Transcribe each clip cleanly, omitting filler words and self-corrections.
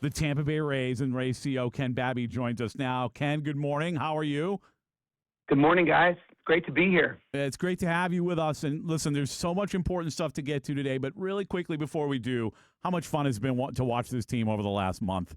the Tampa Bay Rays, and Rays CEO Ken Babby joins us now. Ken, good morning. How are you? Good morning, guys. Great to be here. It's great to have you with us. And listen, there's so much important stuff to get to today, but really quickly before we do, how much fun has it been to watch this team over the last month?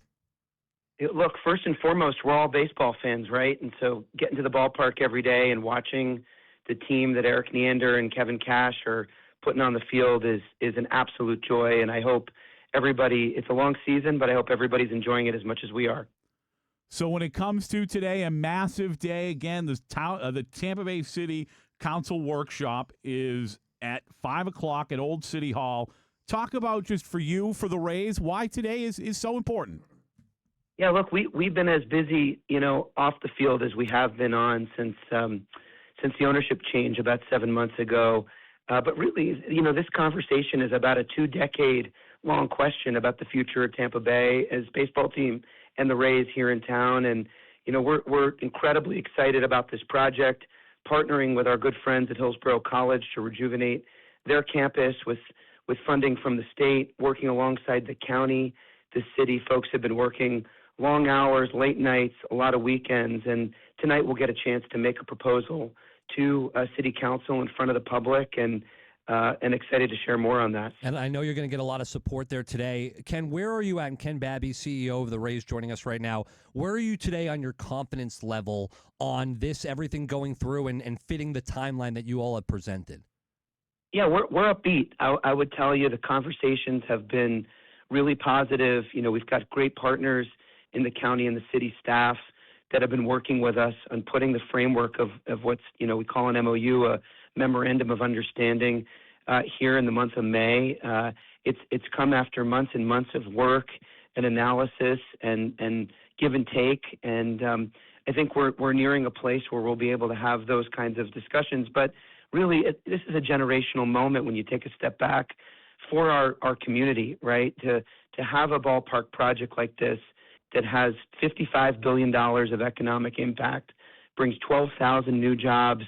Look, first and foremost, we're all baseball fans, right? And so getting to the ballpark every day and watching the team that Eric Neander and Kevin Cash are putting on the field is an absolute joy. And I hope everybody, it's a long season, but I hope everybody's enjoying it as much as we are. So when it comes to today, a massive day. Again, the Tampa Bay City Council Workshop is at 5 o'clock at Old City Hall. Talk about, just for you, for the Rays, why today is so important. Yeah, look, we've been as busy, off the field as we have been on since the ownership change about 7 months ago. But really, this conversation is about a 2-decade-long question about the future of Tampa Bay as baseball team and the Rays here in town. And, we're incredibly excited about this project, partnering with our good friends at Hillsborough College to rejuvenate their campus with funding from the state, working alongside the county. The city folks have been working long hours, late nights, a lot of weekends. And tonight we'll get a chance to make a proposal to City Council in front of the public, and excited to share more on that. And I know you're going to get a lot of support there today. Ken, where are you at? And Ken Babby, CEO of the Rays, joining us right now. Where are you today on your confidence level on this, everything going through and fitting the timeline that you all have presented? Yeah, we're upbeat. I would tell you the conversations have been really positive. We've got great partners in the county and the city staff that have been working with us on putting the framework of what's, we call an MOU, a memorandum of understanding, here in the month of May. It's come after months and months of work and analysis and give and take. And I think we're nearing a place where we'll be able to have those kinds of discussions. But really, this is a generational moment when you take a step back for our community, right? To have a ballpark project like this that has $55 billion of economic impact, brings 12,000 new jobs,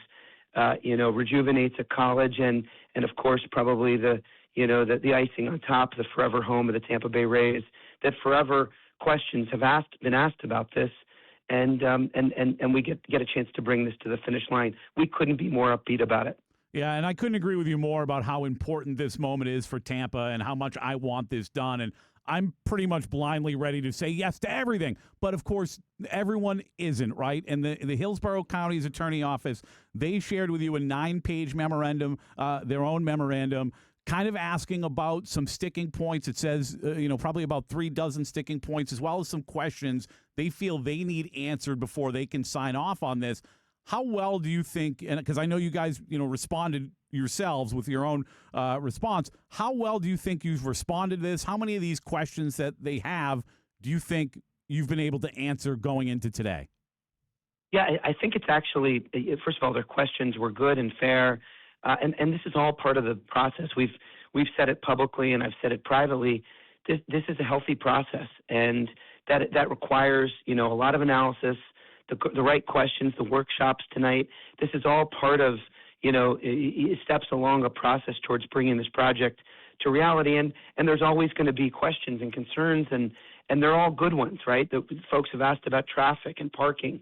rejuvenates a college, and of course probably the icing on top, the forever home of the Tampa Bay Rays. That forever questions have been asked about this, and we get a chance to bring this to the finish line. We couldn't be more upbeat about it. Yeah, and I couldn't agree with you more about how important this moment is for Tampa and how much I want this done. And I'm pretty much blindly ready to say yes to everything. But, of course, everyone isn't, right? And the Hillsborough County's attorney office, they shared with you a 9-page memorandum, their own memorandum, kind of asking about some sticking points. It says, probably about 3 dozen sticking points, as well as some questions they feel they need answered before they can sign off on this. How well do you think, and because I know you guys, responded yourselves with your own response, how well do you think you've responded to this? How many of these questions that they have do you think you've been able to answer going into today? Yeah, I think it's actually, first of all, their questions were good and fair, and this is all part of the process. We've said it publicly, and I've said it privately. This is a healthy process, and that requires, a lot of analysis, the right questions, the workshops tonight. This is all part of, steps along a process towards bringing this project to reality. And there's always going to be questions and concerns, and they're all good ones, right? The folks have asked about traffic and parking.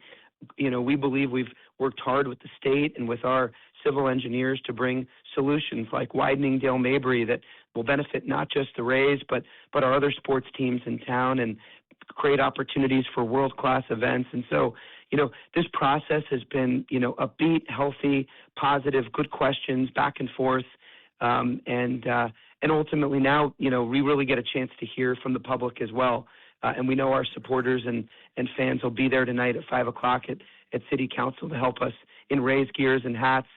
We believe we've worked hard with the state and with our civil engineers to bring solutions like widening Dale Mabry that will benefit not just the Rays, but our other sports teams in town, and create opportunities for world-class events. And so, this process has been, upbeat, healthy, positive, good questions, back and forth. And ultimately now, we really get a chance to hear from the public as well. And we know our supporters and fans will be there tonight at 5 o'clock at City Council to help us in Rays gears and hats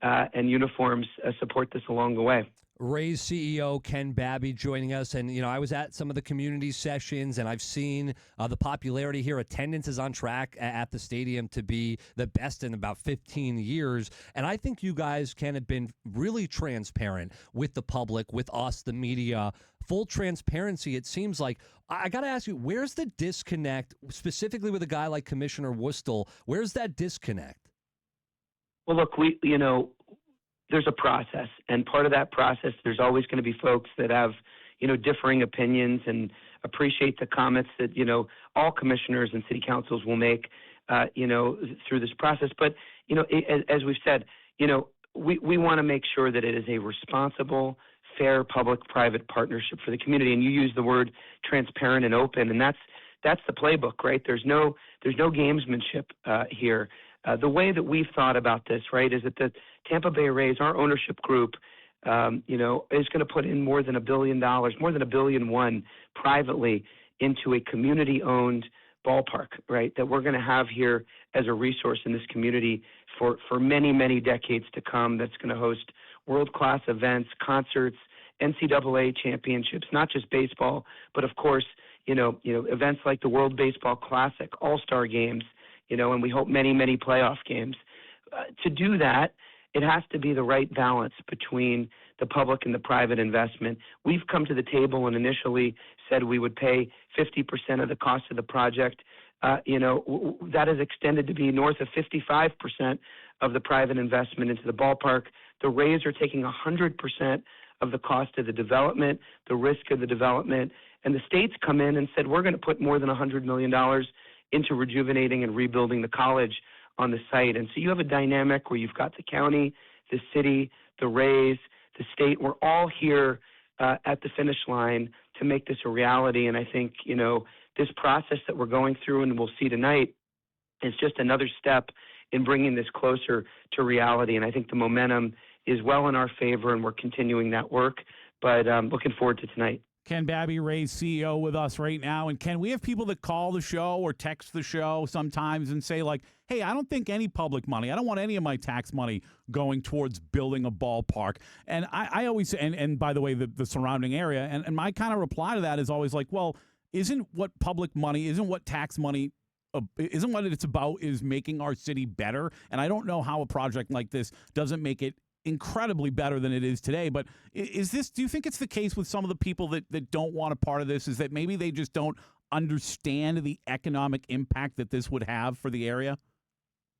and uniforms support this along the way. Rays CEO Ken Babby joining us. And, I was at some of the community sessions, and I've seen the popularity here. Attendance is on track at the stadium to be the best in about 15 years. And I think you guys, Ken, have been really transparent with the public, with us, the media. Full transparency, it seems like. I got to ask you, where's the disconnect, specifically with a guy like Commissioner Wustel? Where's that disconnect? Well, look, there's a process, and part of that process, there's always going to be folks that have, differing opinions and appreciate the comments that, all commissioners and city councils will make, through this process. But, as we've said, we want to make sure that it is a responsible, fair public-private partnership for the community. And you use the word transparent and open, and that's the playbook, right? There's no gamesmanship here. The way that we've thought about this, right, is that the Tampa Bay Rays, our ownership group, is going to put in more than $1 billion, more than $1.1 billion privately into a community-owned ballpark, right, that we're going to have here as a resource in this community for many, many decades to come. That's going to host world-class events, concerts, NCAA championships, not just baseball, but of course, events like the World Baseball Classic, All-Star games, and we hope many, many playoff games. To do that, it has to be the right balance between the public and the private investment. We've come to the table and initially said we would pay 50% of the cost of the project. That is extended to be north of 55% of the private investment into the ballpark. The Rays are taking 100% of the cost of the development, the risk of the development, and the state's come in and said, we're going to put more than $100 million into rejuvenating and rebuilding the college on the site. And so you have a dynamic where you've got the county, the city, the Rays, the state. We're all here at the finish line to make this a reality. And I think, this process that we're going through and we'll see tonight is just another step in bringing this closer to reality. And I think the momentum is well in our favor, and we're continuing that work. But looking forward to tonight. Ken Babby, Rays CEO, with us right now. And Ken, we have people that call the show or text the show sometimes and say, like, hey, I don't think any public money, I don't want any of my tax money going towards building a ballpark. And I always say, and by the way, the surrounding area, and my kind of reply to that is always like, well, isn't what public money, isn't what tax money, isn't what it's about is making our city better? And I don't know how a project like this doesn't make it incredibly better than it is today. But do you think it's the case with some of the people that don't want a part of this, is that maybe they just don't understand the economic impact that this would have for the area?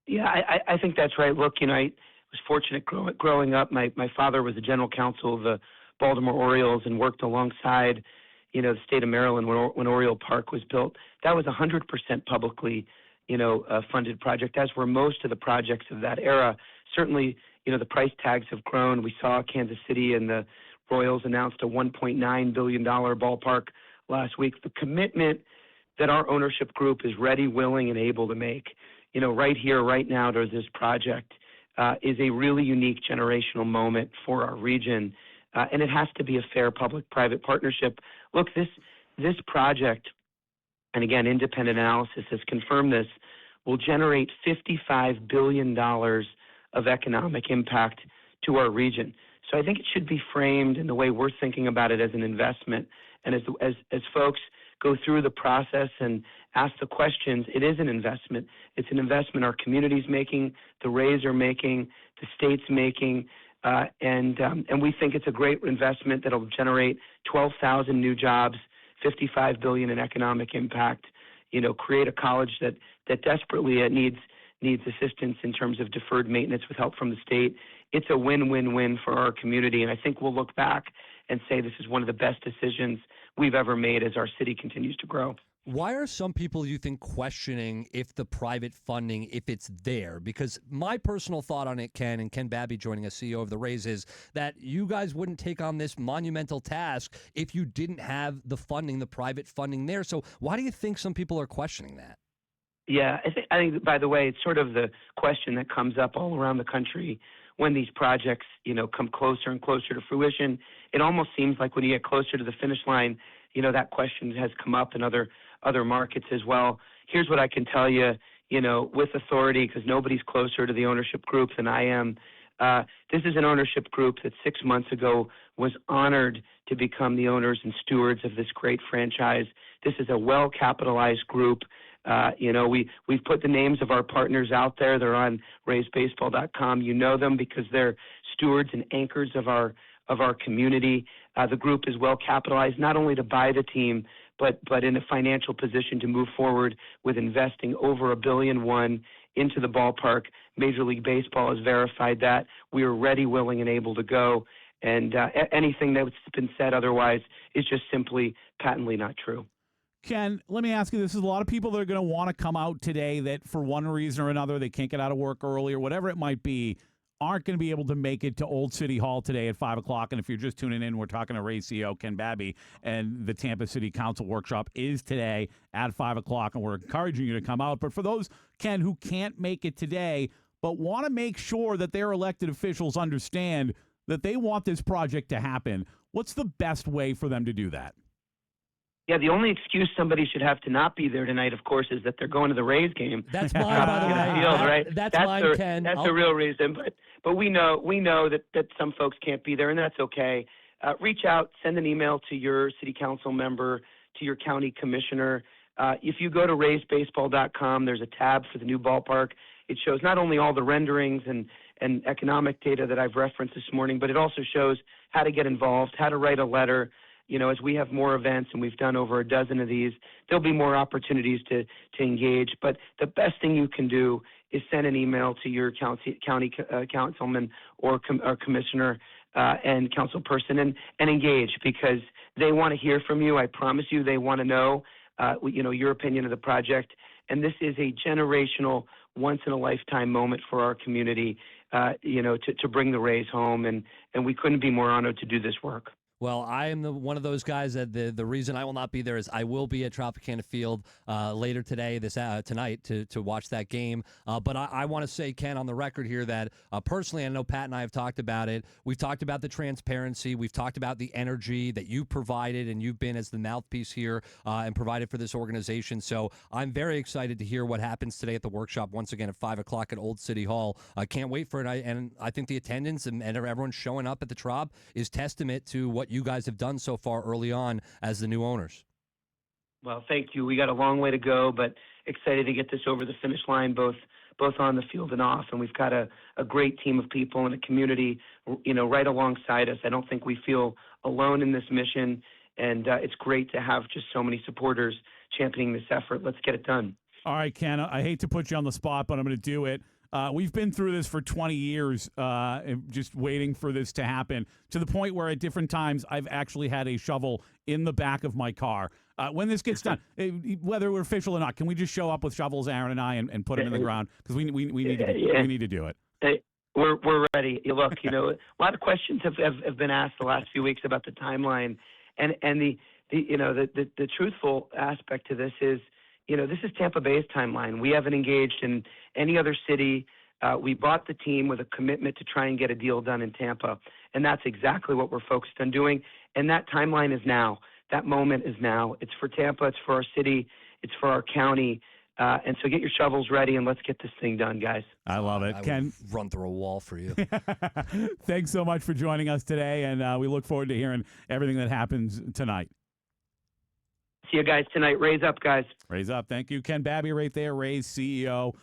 Yeah, I think that's right. Look, I was fortunate growing up. My father was the general counsel of the Baltimore Orioles and worked alongside, the state of Maryland when Oriole Park was built. That was 100% publicly, funded project, as were most of the projects of that era. Certainly, the price tags have grown. We saw Kansas City and the Royals announced a $1.9 billion ballpark last week. The commitment that our ownership group is ready, willing, and able to make, right here, right now, to this project is a really unique generational moment for our region. And it has to be a fair public-private partnership. Look, this project, and again, independent analysis has confirmed this, will generate $55 billion of economic impact to our region. So I think it should be framed in the way we're thinking about it, as an investment. And as folks go through the process and ask the questions, it is an investment. It's an investment our community's making, the Rays are making, the state's making, and we think it's a great investment that'll generate 12,000 new jobs, $55 billion in economic impact, create a college that desperately needs assistance in terms of deferred maintenance with help from the state. It's a win-win-win for our community, and I think we'll look back and say this is one of the best decisions we've ever made as our city continues to grow. Why are some people, you think, questioning if the private funding, if it's there? Because my personal thought on it, Ken, and Ken Babby joining us, CEO of the Rays, is that you guys wouldn't take on this monumental task if you didn't have the funding, the private funding there. So why do you think some people are questioning that? Yeah, I think, by the way, it's sort of the question that comes up all around the country when these projects, come closer and closer to fruition. It almost seems like when you get closer to the finish line, that question has come up in other markets as well. Here's what I can tell you, with authority, because nobody's closer to the ownership group than I am. This is an ownership group that 6 months ago was honored to become the owners and stewards of this great franchise. This is a well-capitalized group. We've put the names of our partners out there. They're on raysbaseball.com. You know them because they're stewards and anchors of our community. The group is well capitalized, not only to buy the team, but in a financial position to move forward with investing over $1.1 billion into the ballpark. Major League Baseball has verified that. We are ready, willing, and able to go. And anything that's been said otherwise is just simply patently not true. Ken, let me ask you this. There's a lot of people that are going to want to come out today that for one reason or another, they can't get out of work early or whatever it might be, aren't going to be able to make it to Old City Hall today at 5 o'clock. And if you're just tuning in, we're talking to Rays CEO Ken Babby, and the Tampa City Council workshop is today at 5 o'clock, and we're encouraging you to come out. But for those, Ken, who can't make it today but want to make sure that their elected officials understand that they want this project to happen, what's the best way for them to do that? Yeah, the only excuse somebody should have to not be there tonight, of course, is that they're going to the Rays game. That's mine, by the way. Field, right? That's mine, Ken. That's the real reason. But we know that some folks can't be there, and that's okay. Reach out, send an email to your city council member, to your county commissioner. If you go to raysbaseball.com, there's a tab for the new ballpark. It shows not only all the renderings and economic data that I've referenced this morning, but it also shows how to get involved, how to write a letter. You know, as we have more events, and we've done over a dozen of these, there'll be more opportunities to engage. But the best thing you can do is send an email to your county councilman or commissioner and council person and engage, because they want to hear from you. I promise you, they want to know, your opinion of the project. And this is a generational, once-in-a-lifetime moment for our community, to bring the Rays home. And we couldn't be more honored to do this work. Well, I am one of those guys that the reason I will not be there is I will be at Tropicana Field later today, tonight, to watch that game. But I want to say, Ken, on the record here that personally, I know Pat and I have talked about it. We've talked about the transparency. We've talked about the energy that you provided, and you've been as the mouthpiece here and provided for this organization. So I'm very excited to hear what happens today at the workshop once again at 5 o'clock at Old City Hall. I can't wait for it. And I think the attendance and everyone showing up at the Trop is testament to what you guys have done so far early on as the new owners. Well, thank you. We got a long way to go, but excited to get this over the finish line, both on the field and off. And we've got a great team of people and a community, right alongside us. I don't think we feel alone in this mission, and it's great to have just so many supporters championing this effort. Let's get it done. All right, Ken, I hate to put you on the spot, but I'm going to do it. We've been through this for 20 years, just waiting for this to happen, to the point where at different times I've actually had a shovel in the back of my car. When this gets done, whether we're official or not, can we just show up with shovels, Aaron and I, and put them in the ground? Because we need to do it. Hey, we're ready. Look, a lot of questions have been asked the last few weeks about the timeline, and the truthful aspect to this is, this is Tampa Bay's timeline. We haven't engaged in any other city. We bought the team with a commitment to try and get a deal done in Tampa, and that's exactly what we're focused on doing. And that timeline is now. That moment is now. It's for Tampa. It's for our city. It's for our county. And so get your shovels ready, and let's get this thing done, guys. I love it. Ken, run through a wall for you. Thanks so much for joining us today, and we look forward to hearing everything that happens tonight. See you guys tonight. Raise up, guys. Raise up. Thank you. Ken Babby right there, Rays CEO.